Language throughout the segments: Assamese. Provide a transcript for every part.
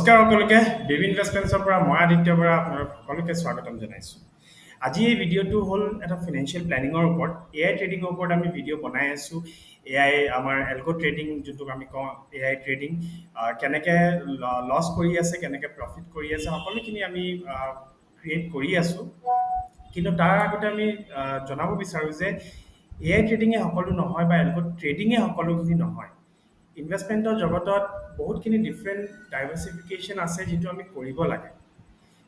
নমস্কাৰ সকলোকে বেবী ইনভেষ্টমেণ্টছৰ পৰা মই আদিত্য বৰা আপোনালোক সকলোকে স্বাগতম জনাইছোঁ। আজি এই ভিডিঅ'টো হ'ল এটা ফিনান্সিয়েল প্লেনিঙৰ ওপৰত এআই ট্ৰেডিঙৰ ওপৰত আমি ভিডিঅ' বনাই আছোঁ। এআই আমাৰ এলগো ট্ৰেডিং যোনটোক আমি কওঁ এআই ট্ৰেডিং কেনেকৈ লছ কৰি আছে কেনেকৈ প্ৰফিট কৰি আছে সকলোখিনি আমি ক্ৰিয়েট কৰি আছোঁ। কিন্তু তাৰ আগতে আমি জনাব বিচাৰোঁ যে এআই ট্ৰেডিঙে সকলো নহয় বা এলগো ট্ৰেডিঙে সকলোখিনি নহয়। ইনভেষ্টমেণ্টৰ জগতত বহুতখিনি ডিফাৰেণ্ট ডাইভাৰ্চিফিকেশ্যন আছে যিটো আমি কৰিব লাগে।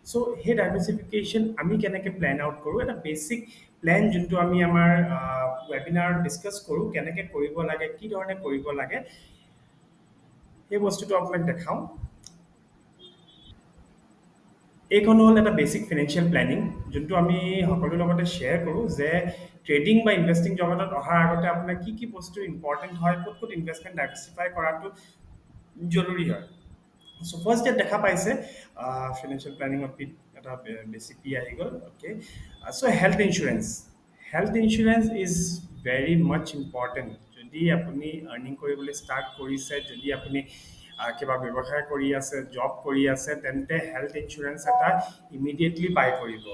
চ' সেই ডাইভাৰ্চিফিকেশ্যন আমি কেনেকৈ প্লেন আউট কৰোঁ এটা বেচিক প্লেন যোনটো আমি আমাৰ ৱেবিনাৰত ডিছকাছ কৰোঁ কেনেকৈ কৰিব লাগে কি ধৰণে কৰিব লাগে সেই বস্তুটো আপোনাক দেখাওঁ। এইখন হ'ল এটা বেচিক ফিনান্সিয়েল প্লেনিং যোনটো আমি সকলোৰ লগতে শ্বেয়াৰ কৰোঁ যে ট্ৰেডিং বা ইনভেষ্টিং জগতত অহাৰ আগতে আপোনাৰ কি কি বস্তু ইম্পৰ্টেণ্ট হয় ক'ত ক'ত ইনভেষ্টমেণ্ট ডাইভাৰ্চিফাই কৰাটো জৰুৰী হয়। চ' ফাৰ্ষ্ট ইয়াত দেখা পাইছে ফিনান্সিয়েল প্লেনিঙত এটা বেছিক পি আহি গ'ল। Okay, so' health insurance is very much important. যদি আপুনি আৰ্নিং কৰিবলৈ ষ্টাৰ্ট কৰিছে যদি আপুনি কিবা ব্যৱসায় কৰি আছে জব কৰি আছে তেন্তে হেল্থ ইঞ্চুৰেঞ্চ এটা ইমিডিয়েটলি বাই কৰিব।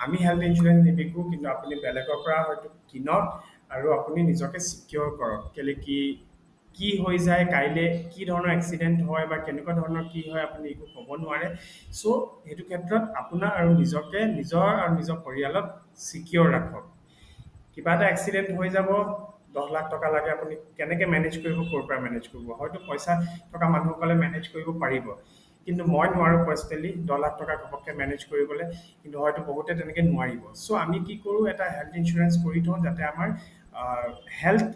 আমি হেল্থ ইঞ্চুৰেঞ্চ নিবিকোঁ কিন্তু আপুনি বেলেগৰ পৰা হয়তো কিনক আৰু আপুনি নিজকে চিকিয়ৰ কৰক। কেলৈ কি হৈ যায় কাইলৈ কি ধৰণৰ এক্সিডেণ্ট হয় বা কেনেকুৱা ধৰণৰ কি হয় আপুনি একো ক'ব নোৱাৰে। চ' সেইটো ক্ষেত্ৰত আপোনাৰ আৰু নিজকে আৰু নিজৰ পৰিয়ালক চিকিয়ৰ ৰাখক। কিবা এটা এক্সিডেণ্ট হৈ যাব 10 লাখ টকা লাগে আপুনি কেনেকৈ মেনেজ কৰিব ক'ৰ পৰা মেনেজ কৰিব হয়তো পইচা থকা মানুহসকলে মেনেজ কৰিব পাৰিব কিন্তু মই নোৱাৰোঁ পাৰ্চনেলি 10 লাখ টকা ঘপককৈ মেনেজ কৰিবলৈ কিন্তু হয়তো বহুতে তেনেকৈ নোৱাৰিব। চ' আমি কি কৰোঁ এটা হেল্থ ইঞ্চুৰেঞ্চ কৰি থওঁ যাতে আমাৰ হেল্থ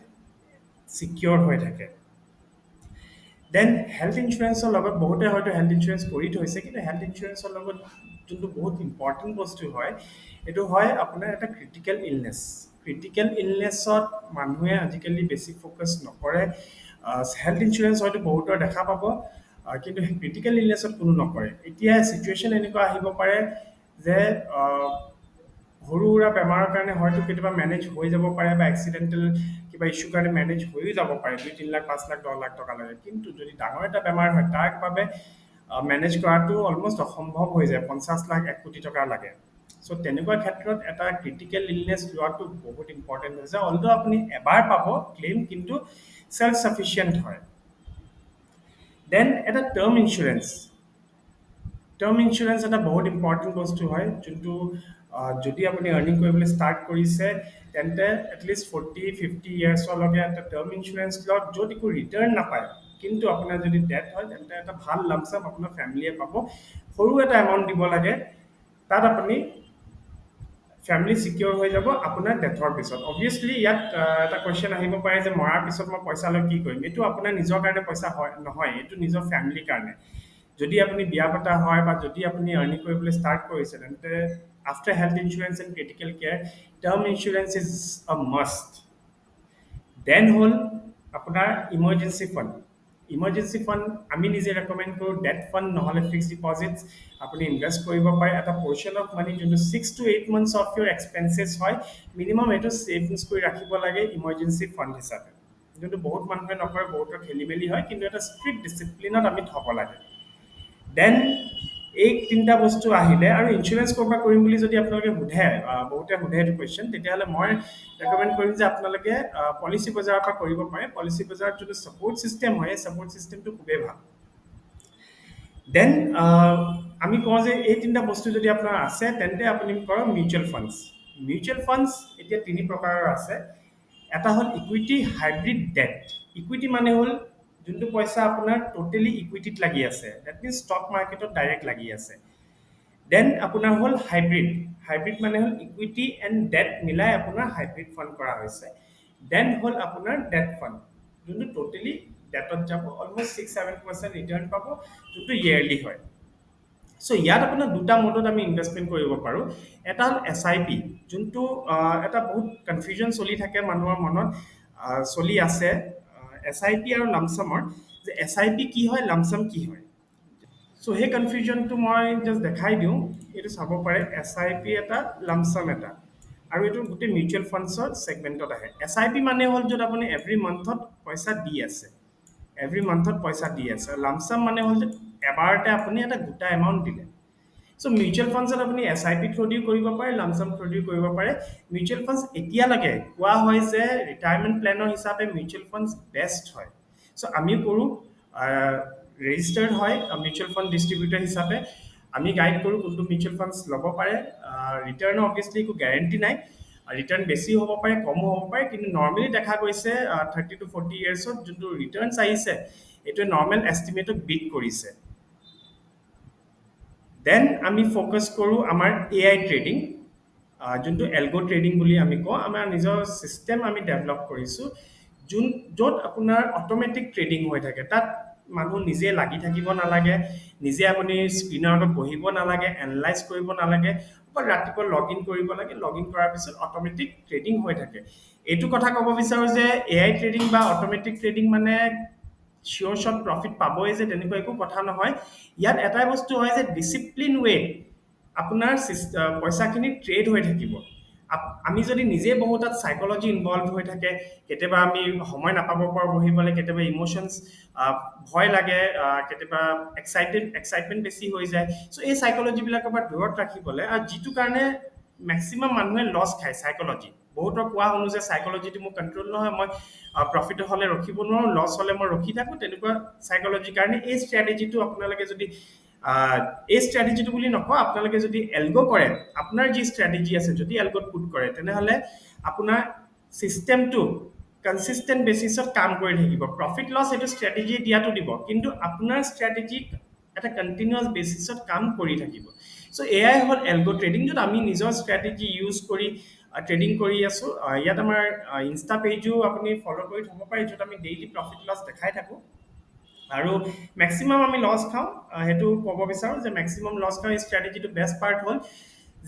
চিকিয়ৰ হৈ থাকে। দেন হেল্থ ইঞ্চুৰেঞ্চৰ লগত বহুতে হয়তো হেল্থ ইঞ্চুৰেঞ্চ কৰি থৈছে কিন্তু হেল্থ ইঞ্চুৰেঞ্চৰ লগত যোনটো বহুত ইম্পৰ্টেণ্ট বস্তু হয় এইটো হয় আপোনাৰ এটা ক্ৰিটিকেল ইলনেছ। ক্ৰিটিকেল ইলনেছত মানুহে আজিকালি বেছি ফ'কাছ নকৰে। হেল্থ ইঞ্চুৰেঞ্চ হয়তো বহুতৰ দেখা পাব কিন্তু ক্ৰিটিকেল ইলনেছত কোনো নকৰে। এতিয়া চিটুৱেশ্যন এনেকুৱা আহিব পাৰে যে সৰু সুৰা বেমাৰৰ কাৰণে হয়তো কেতিয়াবা মেনেজ হৈ যাব পাৰে বা এক্সিডেণ্টেল কিবা ইছ্যুৰ কাৰণে মেনেজ হৈও যাব পাৰে 2-3 লাখ 5 লাখ 10 লাখ টকা লাগে কিন্তু যদি ডাঙৰ এটা বেমাৰ হয় তাৰ বাবে মেনেজ কৰাটো অলমষ্ট অসম্ভৱ হৈ যায় 50 লাখ 1 কোটি টকা লাগে। চ' তেনেকুৱা ক্ষেত্ৰত এটা ক্ৰিটিকেল ইলনেছ লোৱাটো বহুত ইম্পৰ্টেণ্ট হৈছে অলদো আপুনি এবাৰ পাব ক্লেইম কিন্তু ছেল্ফ চাফিচিয়েণ্ট হয়। দেন এটা টাৰ্ম ইঞ্চুৰেঞ্চ এটা বহুত ইম্পৰ্টেণ্ট বস্তু হয় যোনটো যদি আপুনি আৰ্নিং কৰিবলৈ ষ্টাৰ্ট কৰিছে তেন্তে এটলিষ্ট 40-50 ইয়াৰ্ছলৈকে এটা টাৰ্ম ইঞ্চুৰেঞ্চ লওক য'ত একো ৰিটাৰ্ণ নাপায় কিন্তু আপোনাৰ যদি ডেথ হয় তেন্তে এটা ভাল লামচাম আপোনাৰ ফেমিলিয়ে পাব। সৰু এটা এমাউণ্ট দিব লাগে তাত আপুনি ফেমিলি চিকিয়ৰ হৈ যাব আপোনাৰ ডেথৰ পিছত। অবভিয়াছলি ইয়াত এটা কুৱেশ্যন আহিব পাৰে যে মৰাৰ পিছত মই পইচা লৈ কি কৰিম। এইটো আপোনাৰ নিজৰ কাৰণে পইচা হয় নহয় এইটো নিজৰ ফেমিলিৰ কাৰণে। যদি আপুনি বিয়া পতা হয় বা যদি আপুনি আৰ্নিং কৰিবলৈ ষ্টাৰ্ট কৰিছে তেন্তে after health insurance and critical care term insurance is a must. Then হ'ল আপোনাৰ ইমাৰ্জেঞ্চি ফাণ্ড আমি নিজে ৰেকমেণ্ড কৰোঁ ডেট ফাণ্ড নহ'লে ফিক্সড ডিপজিটছ আপুনি ইনভেষ্ট কৰিব পাৰে এটা পৰ্চন অফ মানি যোনটো 6 to 8 months of your expenses হয় মিনিমাম এইটো ছেভিংছ কৰি ৰাখিব লাগে ইমাৰ্জেঞ্চি ফাণ্ড হিচাপে যোনটো বহুত মানুহে নকৰে বহুতৰ খেলি মেলি হয় কিন্তু এটা ষ্ট্ৰিক্ট ডিচিপ্লিনত আমি থ'ব লাগে। দেন এই তিনিটা বস্তু আহিলে আৰু ইঞ্চুৰেঞ্চ ক'ৰ পৰা কৰিম বুলি যদি আপোনালোকে সোধে বহুতে সোধে এইটো কুৱেশ্যন তেতিয়াহ'লে মই ৰেকমেণ্ড কৰিম যে আপোনালোকে পলিচি বজাৰৰ পৰা কৰিব পাৰে। পলিচি বজাৰত যোনটো ছাপৰ্ট ছিষ্টেম হয় এই ছাপৰ্ট ছিষ্টেমটো খুবেই ভাল। দেন আমি কওঁ যে এই তিনিটা বস্তু যদি আপোনাৰ আছে তেন্তে আপুনি কৰক মিউচুৱেল ফাণ্ডছ এতিয়া 3 প্ৰকাৰৰ আছে। এটা হ'ল ইকুইটি হাইব্ৰিড ডেট। ইকুইটি মানে হ'ল যোনটো পইচা আপোনাৰ টোটেলি ইকুইটিত লাগি আছে ডেট মিনছ ষ্টক মাৰ্কেটত ডাইৰেক্ট লাগি আছে। দেন আপোনাৰ হ'ল হাইব্ৰিড মানে হ'ল ইকুইটি এণ্ড ডেট মিলাই আপোনাৰ হাইব্ৰিড ফাণ্ড কৰা হৈছে। দেন হ'ল আপোনাৰ ডেট ফাণ্ড যোনটো টোটেলি ডেটত যাব অলমষ্ট 6-7% ৰিটাৰ্ণ পাব যোনটো ইয়েৰলি হয়। চ' ইয়াত আপোনাৰ দুটা মোডত আমি ইনভেষ্টমেণ্ট কৰিব পাৰোঁ। এটা হ'ল SIP যোনটো এটা বহুত কনফিউজন চলি থাকে মানুহৰ মনত চলি আছে SIP আৰু লামচামৰ যে SIP কি হয় লামচাম কি হয়। চ' সেই কনফিউজনটো মই জাষ্ট দেখাই দিওঁ এইটো চাব পাৰে SIP এটা লামচাম এটা আৰু এইটো গোটেই মিউচুৱেল ফাণ্ডছৰ ছেগমেণ্টত আহে। SIP মানে হ'ল য'ত আপুনি এভৰি মান্থত পইচা দি আছে লামচাম মানে হ'ল যে এবাৰতে আপুনি এটা গোটা এমাউণ্ট দিলে। চ' মিউচুৱেল ফাণ্ডছত আপুনি SIP থ্ৰু দিও কৰিব পাৰে, লামচাম থ্ৰু দিও কৰিব পাৰে। মিউচুৱেল ফাণ্ডছ এতিয়ালৈকে কোৱা হয় যে ৰিটায়াৰমেণ্ট প্লেনৰ হিচাপে মিউচুৱেল ফাণ্ডছ বেষ্ট হয়। চ' আমিও কৰোঁ, ৰেজিষ্টাৰ্ড হয় মিউচুৱেল ফাণ্ড ডিষ্ট্ৰিবিউটৰ হিচাপে। আমি গাইড কৰোঁ কোনটো মিউচুৱেল ফাণ্ডছ ল'ব পাৰে। ৰিটাৰ্ণৰ অবভিয়াছলি একো গেৰেণ্টি নাই, ৰিটাৰ্ণ বেছি হ'ব পাৰে, কমো হ'ব পাৰে, কিন্তু নৰ্মেলি দেখা গৈছে 30 to 40 ইয়াৰ্ছত যোনটো ৰিটাৰ্ণছ আহিছে এইটোৱে নৰ্মেল এষ্টিমেটক বিট কৰিছে। দেন আমি ফ'কাছ কৰোঁ আমাৰ AI ট্ৰেডিং, যোনটো এলগ' ট্ৰেডিং বুলি আমি কওঁ। আমাৰ নিজৰ ছিষ্টেম আমি ডেভেলপ কৰিছোঁ য'ত আপোনাৰ অট'মেটিক ট্ৰেডিং হৈ থাকে। তাত মানুহ নিজে লাগি থাকিব নালাগে, নিজে আপুনি স্ক্ৰীণৰ আগত বহিব নালাগে, এনালাইজ কৰিব নালাগে, অকল ৰাতিপুৱা লগ ইন কৰিব লাগে, লগ ইন কৰাৰ পিছত অট'মেটিক ট্ৰেডিং হৈ থাকে। এইটো কথা ক'ব বিচাৰোঁ যে AI ট্ৰেডিং বা অট'মেটিক ট্ৰেডিং মানে চিয়'ৰ শ্বট প্ৰফিট পাবই যে তেনেকুৱা একো কথা নহয়। ইয়াত এটাই বস্তু হয় যে ডিচিপ্লিন ৱেত আপোনাৰ পইচাখিনি ট্ৰেড হৈ থাকিব। আমি যদি নিজে বহু তাত চাইকলজি ইনভলভ হৈ থাকে, কেতিয়াবা আমি সময় নাপাব পাৰোঁ বহিবলৈ, কেতিয়াবা ইম'শ্যনছ ভয় লাগে, কেতিয়াবা এক্সাইটমেণ্ট বেছি হৈ যায়। চ' এই চাইকলজিবিলাকৰ পৰা দূৰত ৰাখিবলৈ, আৰু যিটো কাৰণে মেক্সিমাম মানুহে লছ খায় চাইকলজি। বহুতৰ কোৱা শুনো যে চাইকলজিটো মোৰ কণ্ট্ৰল নহয়, মই প্ৰফিট হ'লে ৰখিব নোৱাৰোঁ, লছ হ'লে মই ৰখি থাকোঁ, তেনেকুৱা চাইকলজিৰ কাৰণে এই ষ্ট্ৰেটেজিটো আপোনালোকে যদি এই ষ্ট্ৰেটেজিটো বুলি নকওঁ, আপোনালোকে যদি এলগ' কৰে, আপোনাৰ যি ষ্ট্ৰেটেজি আছে যদি এলগ'ত পুট কৰে, তেনেহ'লে আপোনাৰ ছিষ্টেমটো কনচিষ্টেণ্ট বেচিছত কাম কৰি থাকিব। প্ৰফিট লছ এইটো ষ্ট্ৰেটেজি দিয়াটো দিব, কিন্তু আপোনাৰ ষ্ট্ৰেটেজি এটা কণ্টিনিউৱাছ বেচিছত কাম কৰি থাকিব। চ' এয়াই হ'ল এলগ' ট্ৰেডিং, য'ত আমি নিজৰ ষ্ট্ৰেটেজি ইউজ কৰি ট্ৰেডিং কৰি আছোঁ। ইয়াত আমাৰ ইনষ্টা পেজো আপুনি ফ'ল' কৰি থ'ব পাৰে, য'ত আমি ডেইলি প্ৰফিট লছ দেখাই থাকোঁ। আৰু মেক্সিমাম আমি লছ খাওঁ, সেইটো ক'ব বিচাৰোঁ যে মেক্সিমাম লছ খাওঁ। এই ষ্ট্ৰেটেজিটো বেষ্ট পাৰ্ট হ'ল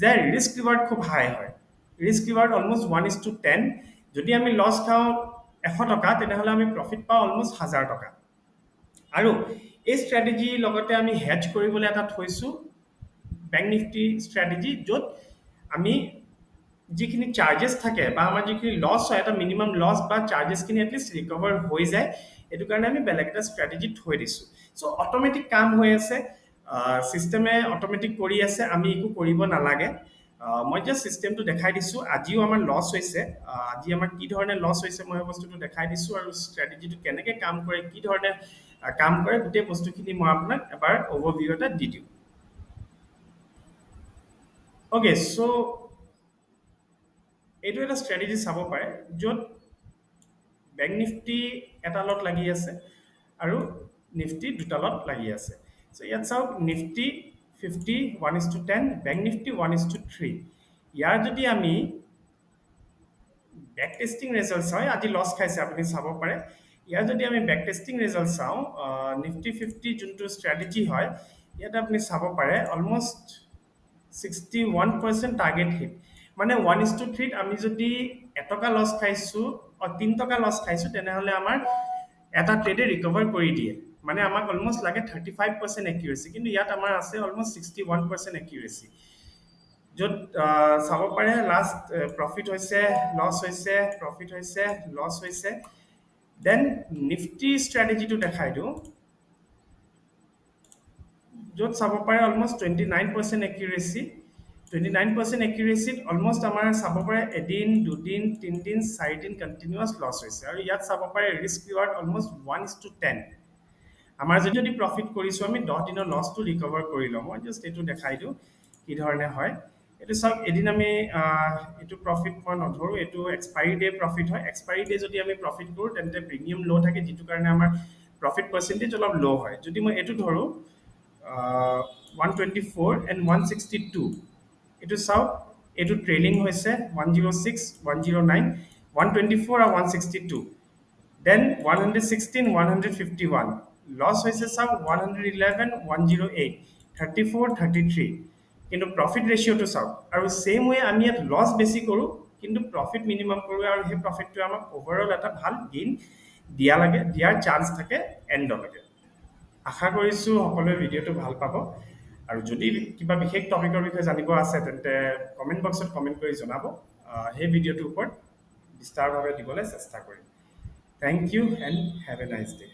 যে ৰিস্ক ৰিৱাৰ্ড খুব হাই হয়। Risk reward almost 1:10। যদি আমি লছ খাওঁ 100 টকা, তেনেহ'লে আমি প্ৰফিট পাওঁ অলমষ্ট 1000 টকা। আৰু এই ষ্ট্ৰেটেজিৰ লগতে আমি হেডজ কৰিবলৈ এটা থৈছোঁ বেংক নিফটি ষ্ট্ৰেটেজি, য'ত আমি যিখিনি চাৰ্জেছ থাকে বা আমাৰ যিখিনি লছ হয়, এটা মিনিমাম লছ বা চাৰ্জেছখিনি এটলিষ্ট ৰিকভাৰ হৈ যায়। এইটো কাৰণে আমি বেলেগ এটা ষ্ট্ৰেটেজি থৈ দিছোঁ। চ' অট'মেটিক কাম হৈ আছে, ছিষ্টেমে অট'মেটিক কৰি আছে, আমি একো কৰিব নালাগে। মই জাষ্ট ছিষ্টেমটো দেখাই দিছোঁ। আজিও আমাৰ লছ হৈছে, আজি আমাৰ কি ধৰণে লছ হৈছে মই সেই বস্তুটো দেখাই দিছোঁ, আৰু ষ্ট্ৰেটেজিটো কেনেকৈ কাম কৰে, কি ধৰণে কাম কৰে, গোটেই বস্তুখিনি মই আপোনাক এবাৰ অভাৰভিউ এটা দি দিওঁ। অ'কে, চ' এইটো এটা ষ্ট্ৰেটেজি চাব পাৰে, য'ত বেংক নিফটি এটা লট লাগি আছে আৰু নিফটি দুটা লট লাগি আছে। চ' ইয়াত চাওক, নিফটি 50 1:10, বেংক নিফটি 1:3। ইয়াৰ যদি আমি বেক টেষ্টিং ৰিজাল্ট চাওঁ, আজি লছ খাইছে আপুনি চাব পাৰে। ইয়াৰ যদি আমি বেক টেষ্টিং ৰিজাল্ট চাওঁ, নিফটি 50 যোনটো ষ্ট্ৰেটেজি হয়, ইয়াত আপুনি চাব পাৰে অলমষ্ট 61% টাৰ্গেট হিট। মানে 1:3 আমি যদি এটকা লছ খাইছোঁ, 3 টকা লছ খাইছোঁ, তেনেহ'লে আমাৰ এটা ট্ৰেডে ৰিকভাৰ কৰি দিয়ে। মানে আমাক অলমষ্ট লাগে 35% একিউৰেচি, কিন্তু ইয়াত আমাৰ আছে অলমষ্ট 61% একিউৰেচি। য'ত চাব পাৰে লাষ্ট প্ৰফিট হৈছে, লছ হৈছে, প্ৰফিট হৈছে, লছ হৈছে। দেন নিফটি ষ্ট্ৰেটেজিটো দেখাই দিওঁ, য'ত চাব পাৰে অলমষ্ট 29% একিউৰেচি। 29% একিউৰেচিত অলমষ্ট আমাৰ চাব পাৰে এদিন, দুদিন, তিনিদিন, 4দিন কণ্টিনিউৱাছ লছ হৈছে। আৰু ইয়াত চাব পাৰে ৰিস্ক ৰিৱাৰ্ড অলমষ্ট 1:10। আমাৰ যদি প্ৰফিট কৰিছোঁ, আমি 10 দিনৰ লছটো ৰিকভাৰ কৰি লওঁ। মই জাষ্ট এইটো দেখাই দিওঁ কি ধৰণে হয়। এইটো চাওক, এদিন আমি এইটো প্ৰফিট মই নধৰোঁ, এইটো এক্সপাইৰী ডে প্ৰফিট হয়। এক্সপাইৰী ডে যদি আমি প্ৰফিট কৰোঁ, তেন্তে প্ৰিমিয়াম ল' থাকে, যিটো কাৰণে আমাৰ প্ৰফিট পাৰ্চেণ্টেজ অলপ ল' হয়। যদি মই এইটো ধৰোঁ 124 and 162, এইটো চাওক, এইটো ট্ৰেইলিং হৈছে 106, 109, 124 আৰু 162। দেন 116, 151, লছ হৈছে চাওক 111, 108, 34, 33। কিন্তু প্ৰফিট ৰেচিঅ'টো চাওক, আৰু ছেইম ৱে আমি ইয়াত লছ বেছি কৰোঁ, কিন্তু প্ৰফিট মিনিমাম কৰোঁ, আৰু সেই প্ৰফিটটোৱে আমাক অভাৰঅল এটা ভাল গেইন দিয়াৰ চান্স থাকে এণ্ডলৈকে। আশা কৰিছোঁ সকলোৱে ভিডিঅ'টো ভাল পাব, আৰু যদি কিবা বিশেষ টপিকৰ বিষয়ে জানিব আছে, তেন্তে কমেণ্ট বক্সত কমেণ্ট কৰি জনাব। সেই ভিডিঅ'টোৰ ওপৰত বিস্তাৰভাৱে দিবলৈ চেষ্টা কৰিম। Thank you and have a nice day.